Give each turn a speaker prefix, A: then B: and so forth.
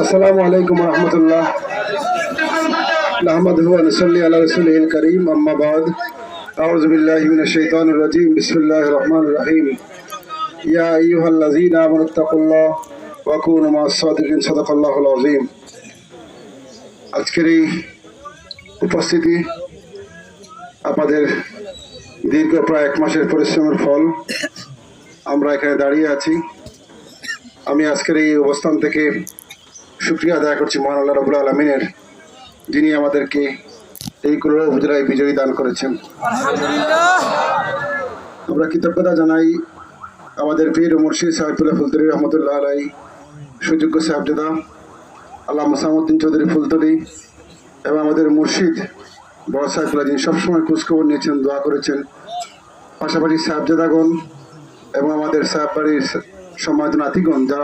A: আসসালামু আলাইকুম ওয়া রাহমাতুল্লাহ। নাহমাদুহু ওয়া নুসাল্লি আলা রাসূলিহিল কারীম, আম্মা বা'দ। আউযু বিল্লাহি মিনাশ শাইতানির রাজীম। বিসমিল্লাহির রহমানির রহিম। ইয়া আইয়ুহাল্লাযীনা আমানুত্তাকুল্লাহ ওয়া কুনু মা'আস সাদিকিন। সাদাকাল্লাহুল আযীম। আজকের এই উপস্থিতি আপনাদের দীর্ঘ প্রায় 1 মাসের পরিশ্রমের ফল। আমরা এখানে দাঁড়িয়ে আছি। আমি আজকের এই অবস্থান থেকে শুকরিয়া আদায় করছি মহান আল্লাহ রাব্বুল আলামিনের, যিনি আমাদেরকে এই কুড়া উপজেলায় বিজয়ী দান করেছেন। আমরা কৃতজ্ঞতা জানাই আমাদের পীর ও মুর্শিদ সাহেবুল্লাহ ফুলতলি রহমতুল্লাহ আলাইহি, সুযোগ্য সাহেবজাদা আল্লাহ মোসামউদ্দিন চৌধুরী ফুলতলি এবং আমাদের মুর্শিদ বড় সাহেবুল্লাহ, যিনি সবসময় খোঁজখবর নিয়েছেন, দোয়া করেছেন। পাশাপাশি সাহেবজাদাগণ এবং আমাদের সাহেব বাড়ির সম্মানিত নাতিগণ যারা